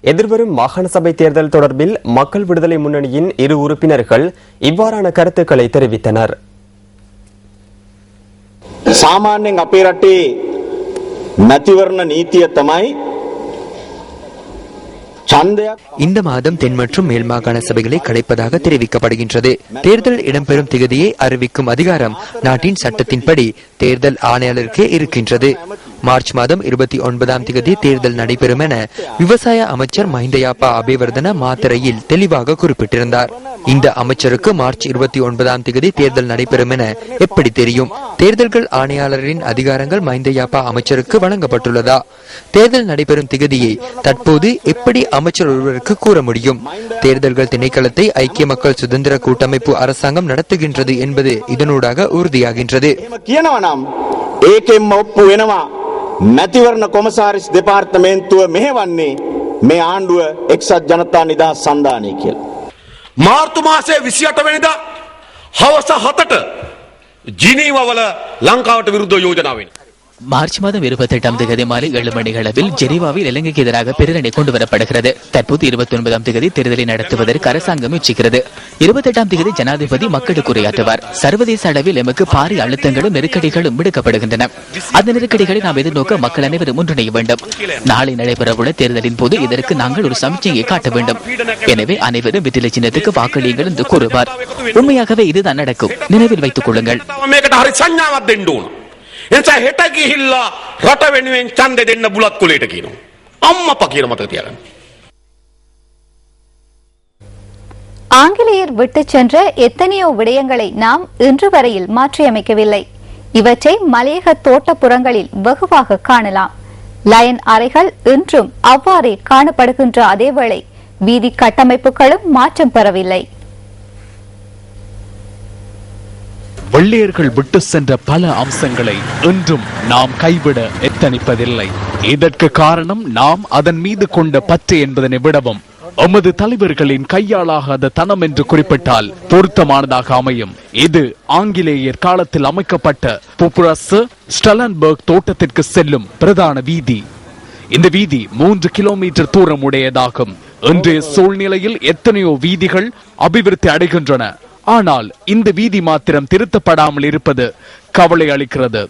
எதிர்வரும் மாகாண சபை தேர்தல் தொடர்பில் மக்கள் விடுதலை முன்னணியின் இரு உறுப்பினர்கள் இவ்வாறான கருத்துக்களை தெரிவித்தனர். சாமான்‍යයෙන් අපේ රටේ මැතිවරණ නීතිය තමයි இந்த மாதம் தென் மற்றும் மேல் மாகாண சபைகளை கலைப்பதாக தெரிவிக்கப்படுகின்றது. தேர்தல் இடம்பெறும் திகதியை அறிவிக்கும் அதிகாரம் நாட்டின் சட்டத்தின்படி தேர்தல் ஆணையாளருக்கே இருக்கின்றது. மார்ச் மாதம் 29ஆம் திகதி தேர்தல் நடைபெறும் என விவசாய அமைச்சர் மஹிந்தயாப்பா அபேவர்தன மாத்தரையில் தெளிவாக குறிப்பிட்டிருந்தார். இந்த அமைச்சருக்கு மார்ச் 29ஆம் திகதி தேர்தல் நடைபெறும் என எப்படி தெரியும்? தேர்தல்கள் ஆணையாளரின் அதிகாரங்கள் மஹிந்தயாப்பா அமைச்சருக்கு வழங்கப்பட்டுள்ளதா? தேர்தல் நடைபெறும் திகதியை தற்போது எப்படி அமைச்சர் ஒருவருக்கு கூற முடியும்? தேர்தல்கள் திணைக்களத்தை ஐக்கிய மக்கள் சுதந்திர கூட்டமைப்பு அரசாங்கம் நடத்துகின்றது என்பது இதனூடாக உறுதியாகின்றது. මැතිවරණ කොමසාරිස් දෙපාර්තමේන්තුව මෙහෙවන්නේ මේ ආණ්ඩුව එක්සත් ජනතා නිදහස් සන්ධානය කියලා. මාර්තු මාසයේ 28 වෙනිදා හවස 7ට ජිනීවාවල ලංකාවට විරුද්ධ යෝජනා වෙනවා. மார்ச் மாதம் 28ஆம் தேதி மாலை 7 மணி அளவில் ஜெனீவாவில் இலங்கைக்கு எதிராக பிரேரணை கொண்டு வரப்படுகிறது. தற்போது 29ஆம் தேதி தேர்தலை நடத்துவதற்கு அரசாங்கம் முயற்சிக்கிறது. 28ஆம் தேதி ஜனாதிபதி மக்களுக்கு உரையாற்றுவார். சர்வதேச அளவில் எமக்கு பாரிய அழுத்தங்களும் நெருக்கடிகளும் விடுக்கப்படுகின்றன. அந்த நெருக்கடிகளை நாம் எதிர்நோக்க மக்கள் அனைவரும் ஒன்றிணைய வேண்டும். நாளை நடைபெறவுள்ள தேர்தலின் போது இதற்கு நாங்கள் ஒரு சமிச்சையை காட்ட வேண்டும். எனவே அனைவரும் வெற்றிலை சின்னத்துக்கு வாக்களியுங்கள் என்று கூறுவார். உண்மையாகவே இதுதான் நடக்கும். நினைவில் வைத்துக் கொள்ளுங்கள். එනිසා හෙට ගිහිල්ලා රට වෙනුවෙන් ඡන්දෙ දෙන්න බුලත් කුලයට කියනවා. අම්මපා කියන මතක තියාගන්න. ஆங்கிலேயர் விட்டுச் சென்ற எத்தனையோ விடயங்களை நாம் இன்று வரையில் மாற்றியமைக்கவில்லை. இவற்றை மலையக தோட்டப்புறங்களில் வெகுவாக காணலாம். லயன் அறைகள் இன்றும் அவ்வாறே காணப்படுகின்ற அதேவேளை வீதி கட்டமைப்புகளும் மாற்றம் பெறவில்லை. வெள்ளையர்கள் விட்டு சென்ற பல அம்சங்களை இன்றும் நாம் கைவிட எத்தனிப்பதில்லை. இதற்கு காரணம் நாம் அதன் மீது கொண்ட பற்று என்பதனை விடவும் எமது தலைவர்களின் கையாளாகாத தனம் என்று குறிப்பிட்டால் பொருத்தமானதாக அமையும். இது ஆங்கிலேயர் காலத்தில் அமைக்கப்பட்ட புப்ரஸ் ஸ்டெலன்பர்க் தோட்டத்திற்கு செல்லும் பிரதான வீதி. இந்த வீதி 3 கிலோமீட்டர் தூரம் உடையதாகும். இன்றைய சூழ்நிலையில் எத்தனையோ வீதிகள் அபிவிருத்தி அடைகின்றன. ஆனால் இந்த வீதி மாத்திரம் திருத்தப்படாமல் இருப்பது கவலை அளிக்கிறது.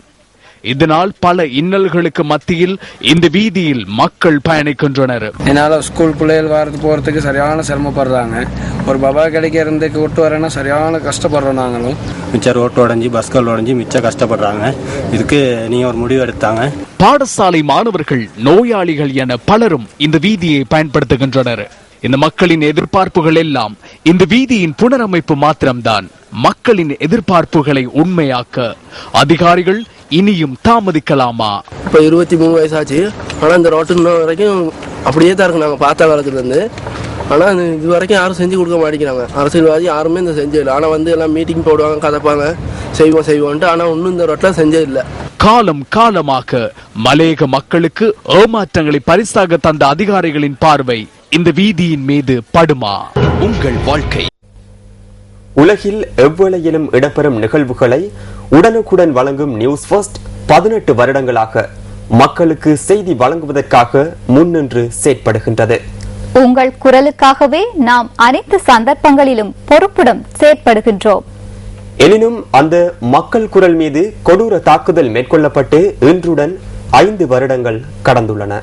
இதனால் பல இன்னல்களுக்கு மத்தியில் இந்த வீதியில் மக்கள் பயணிக்கின்றனர். என்னால ஸ்கூல் பிள்ளைகள் வரது போறதுக்கு சரியான சிரமப்படுறாங்க. ஒரு பபா கிடைக்க இருந்துக்கு விட்டு வரேன்னா சரியான கஷ்டப்படுறோம். நாங்களும் மிச்ச ரோட்டு உடஞ்சி பஸ்கள் உடஞ்சி மிச்சம் கஷ்டப்படுறாங்க. இதுக்கு நீங்க ஒரு முடிவு எடுத்தாங்க. பாடசாலை மாணவர்கள், நோயாளிகள் என பலரும் இந்த வீதியை பயன்படுத்துகின்றனர். இந்த மக்களின் எதிர்பார்ப்புகள் எல்லாம் இந்த வீதியின் புனரமைப்பு மாத்திரம்தான். மக்களின் எதிர்பார்ப்புகளை உண்மையாக்க அதிகாரிகள் இனியும் தாமதிக்கலாமா? இப்ப 23 வயசாச்சு. ஆனா இந்த ரோட்டு வரைக்கும் அப்படியே தான் இருக்கு. நாங்க பார்த்த காலத்துல இருந்து. ஆனா இது வரைக்கும் யாரும் செஞ்சு கொடுக்க மாட்டேங்கிறாங்க. அரசியல்வாதி யாருமே இந்த செஞ்சதில்லை. ஆனா எல்லாம் மீட்டிங் போடுவாங்க, கதைப்பாங்க, செய்வோம். ஆனா ஒன்னும் இந்த ரோட்ல செஞ்சதில்லை. காலம் காலமாக மலையக மக்களுக்கு ஏமாற்றங்களை பரிசாக தந்த அதிகாரிகளின் பார்வை இந்த வீதியின் மீது படுமா? உங்கள் வாழ்க்கை. உலகில் எவ்வேளையிலும் இடம்பெறும் நிகழ்வுகளை உடனுக்குடன் வழங்கும் நியூஸ் ஃபர்ஸ்ட் 18 வருடங்களாக மக்களுக்கு செய்தி வழங்குவதற்காக முன்னின்று செயற்படுகின்றது. உங்கள் குரலுக்காகவே நாம் அனைத்து சந்தர்ப்பங்களிலும் பொறுப்புடன் செயற்படுகின்றோம். எனினும் அந்த மக்கள் குரல் மீது கொடூர தாக்குதல் மேற்கொள்ளப்பட்டு இன்றுடன் 5 வருடங்கள் கடந்துள்ளன.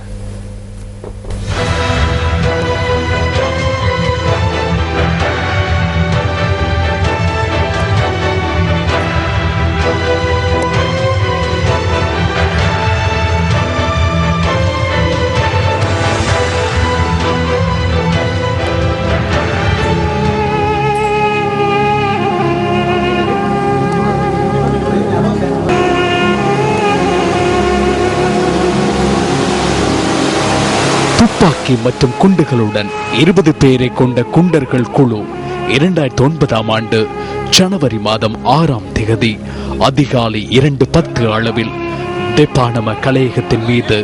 துப்பாக்கி மற்றும் குண்டுகளுடன் 20 பேரை கொண்ட குண்டர்கள் குழு 2009ஆம் ஆண்டு ஜனவரி மாதம் 6ஆம் தேதி அதிகாலை 2:10 அளவில் டெபானம கலையகத்தின் மீது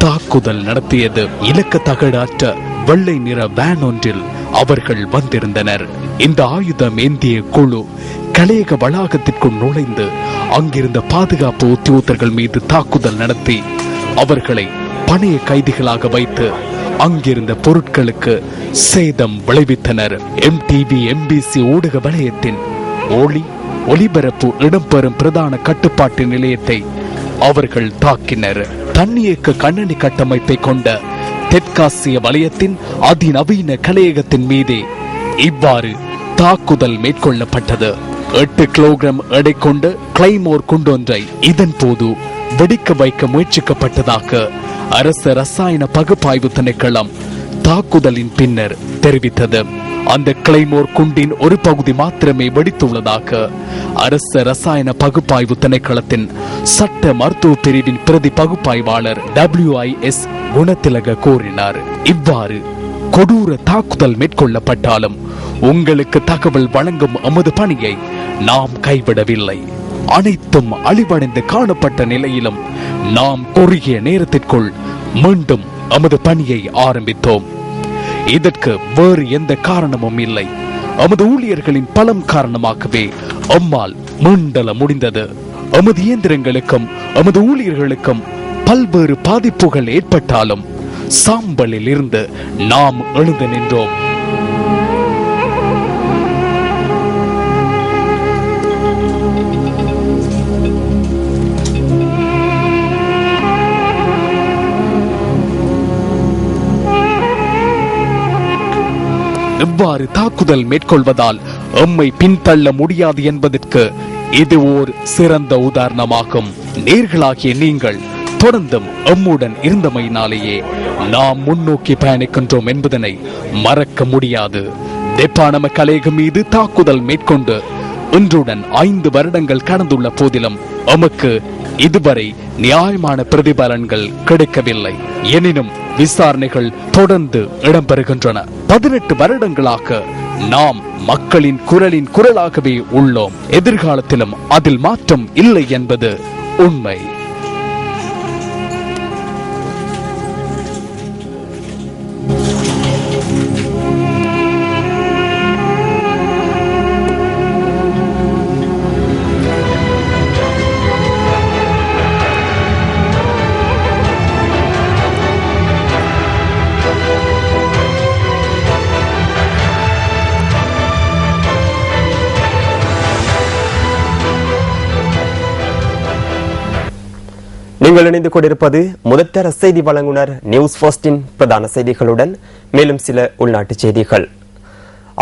தாக்குதல் நடத்தியது. இலக்க தகடாற்ற வெள்ளை நிற வேன் ஒன்றில் அவர்கள் வந்திருந்தனர். இந்த ஆயுதம் ஏந்திய குழு கலையக வளாகத்திற்குள் நுழைந்து அங்கிருந்த பாதுகாப்பு உத்தியோகர்கள் மீது தாக்குதல் நடத்தி அவர்களை பணைய கைதிகளாக வைத்து அங்கிருந்த பொருட்களுக்கு சேதம் விளைவித்தனர். MTV MBC ஊடக வலயத்தின் ஒளிபரப்பு இடம்பெறும் பிரதான கட்டுப்பாட்டு நிலையத்தை அவர்கள் தாக்கினர். தன்னியக்க கண்ணணி கட்டமைப்பை கொண்ட தெற்காசிய வலயத்தின் அதிநவீன கலையகத்தின் மீதே இவ்வாறு தாக்குதல் மேற்கொள்ளப்பட்டது. 8 கிலோகிராம் எடை கொண்ட கிளைமோர் குண்டொன்றை இதன் போது வெடிக்க வைக்க முயற்சிக்கப்பட்டதாக அரசு ரசாயன பகுப்பாய்வு திணைக்களம் தாக்குதலின் பின்னர் தெரிவித்தது. அந்த கிளைமோர் குண்டின் ஒரு பகுதி மாத்திரமே வெடித்துள்ளதாக அரசு ரசாயன பகுப்பாய்வு திணைக்களத்தின் சட்ட மருத்துவ பிரிவின் பிரதி பகுப்பாய்வாளர் WIS குணத்திலக கூறினார். இவ்வாறு கொடூர தாக்குதல் மேற்கொள்ளப்பட்டாலும் உங்களுக்கு தகவல் வழங்கும் எமது பணியை நாம் கைவிடவில்லை. அனைத்தும் அழிவடைந்து காணப்பட்ட நிலையிலும் நாம் குறுகிய நேரத்திற்குள் மீண்டும் எமது பணியை ஆரம்பித்தோம். இதற்கு வேறு எந்த காரணமும் இல்லை. எமது ஊழியர்களின் பலம் காரணமாகவே எம்மால் மீண்டல முடிந்தது. எமது இயந்திரங்களுக்கும் எமது ஊழியர்களுக்கும் பல்வேறு பாதிப்புகள் ஏற்பட்டாலும் சாம்பலில் இருந்து நாம் எழுந்து நின்றோம். இவ்வாறு தாக்குதல் மேற்கொள்வதால் எம்மை பின்தள்ள முடியாது என்பதற்கு இது ஓர் சிறந்த உதாரணமாகும். நேர்களாகிய நீங்கள் தொடர்ந்தும் எம்முடன் இருந்தமையினாலேயே நாம் முன்னோக்கி பயணிக்கின்றோம் என்பதனை மறக்க முடியாது. தெப்பானம கலையகம் மீது தாக்குதல் மேற்கொண்டு இன்றுடன் 5 வருடங்கள் கடந்துள்ள போதிலும் எமக்கு இதுவரை நியாயமான பிரதிபலன்கள் கிடைக்கவில்லை. எனினும் விசாரணைகள் தொடர்ந்து இடம்பெறுகின்றன. 18 வருடங்களாக நாம் மக்களின் குரலாகவே உள்ளோம். எதிர்காலத்திலும் அதில் மாற்றம் இல்லை என்பது உண்மை. நீங்கள் இணைந்து கொண்டிருப்பது முதற்தர செய்தி வழங்குனர் நியூஸ் ஃபர்ஸ்டின் பிரதான செய்திகளுடன். மேலும் சில உள்நாட்டு செய்திகள்.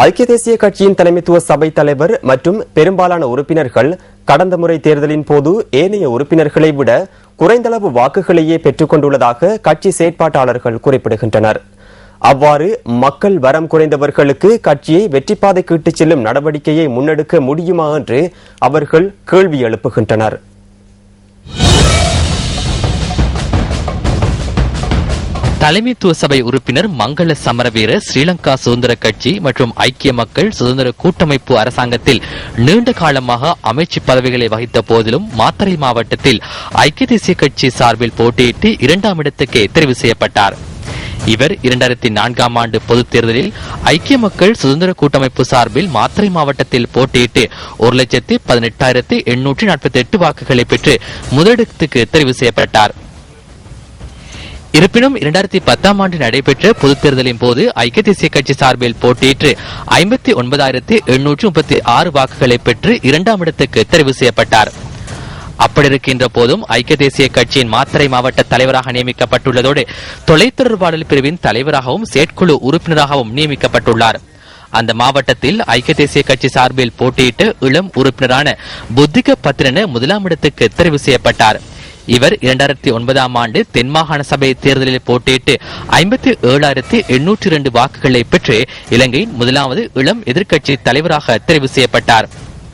ஐக்கிய தேசிய கட்சியின் தலைமைத்துவ சபை தலைவர் மற்றும் பெரும்பாலான உறுப்பினர்கள் கடந்த முறை தேர்தலின் போது ஏனைய உறுப்பினர்களை விட குறைந்தளவு வாக்குகளையே பெற்றுக் கொண்டுள்ளதாக கட்சி செயற்பாட்டாளர்கள் குறிப்பிடுகின்றனர். அவ்வாறு மக்கள் வரம் குறைந்தவர்களுக்கு கட்சியை வெற்றிப்பாதைக்கு இட்டுச் செல்லும் நடவடிக்கையை முன்னெடுக்க முடியுமா என்று அவர்கள் கேள்வி எழுப்புகின்றனர். தலைமைத்துவ சபை உறுப்பினர் மங்கள சமரவீர ஸ்ரீலங்கா சுதந்திர கட்சி மற்றும் ஐக்கிய மக்கள் சுதந்திர கூட்டமைப்பு அரசாங்கத்தில் நீண்ட காலமாக அமைச்சு பதவிகளை வகித்த போதிலும் மாத்தறை மாவட்டத்தில் ஐக்கிய தேசிய கட்சி சார்பில் போட்டியிட்டு 2ஆம் இடத்துக்கு தெரிவு செய்யப்பட்டார். இவர் 2004ஆம் ஆண்டு பொதுத் தேர்தலில் ஐக்கிய மக்கள் சுதந்திர கூட்டமைப்பு சார்பில் மாத்தறை மாவட்டத்தில் போட்டியிட்டு 1,18,848 வாக்குகளை பெற்று முதலிடத்துக்கு தெரிவு செய்யப்பட்டார். இருப்பினும் 2010ஆம் ஆண்டு நடைபெற்ற பொதுத் தேர்தலின் போது ஐக்கிய தேசிய கட்சி சார்பில் போட்டியிட்டு 59,836 வாக்குகளை பெற்று 2ஆம் இடத்துக்கு தெரிவு செய்யப்பட்டார். அப்படி இருக்கின்ற போதும் ஐக்கிய தேசிய கட்சியின் மாத்தறை மாவட்ட தலைவராக நியமிக்கப்பட்டுள்ளதோடு தொலைத்தொடர்பாடல் பிரிவின் தலைவராகவும் செயற்குழு உறுப்பினராகவும் நியமிக்கப்பட்டுள்ளார். அந்த மாவட்டத்தில் ஐக்கிய தேசிய கட்சி சார்பில் போட்டியிட்டு இளம் உறுப்பினரான புத்திக பத்திரன 1ஆம் இடத்துக்கு தெரிவு செய்யப்பட்டார். இவர் 2009ஆம் ஆண்டு தென்மாகாண சபை தேர்தலில் போட்டியிட்டு 57,802 வாக்குகளை பெற்று இலங்கையின் 1வது இளம் எதிர்க்கட்சி தலைவராக தெரிவு செய்யப்பட்டார்.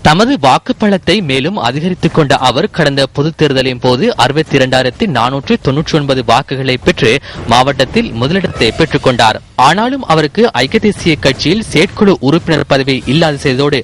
தமது வாக்குப்பலத்தை மேலும் அதிகரித்துக் கொண்ட அவர் கடந்த பொதுத் தேர்தலின் போது 62,499 வாக்குகளை பெற்று மாவட்டத்தில் முதலிடத்தை பெற்றுக் கொண்டார். ஆனாலும் அவருக்கு ஐக்கிய தேசிய கட்சியில் செயற்குழு உறுப்பினர் பதவி இல்லாது செய்ததோடு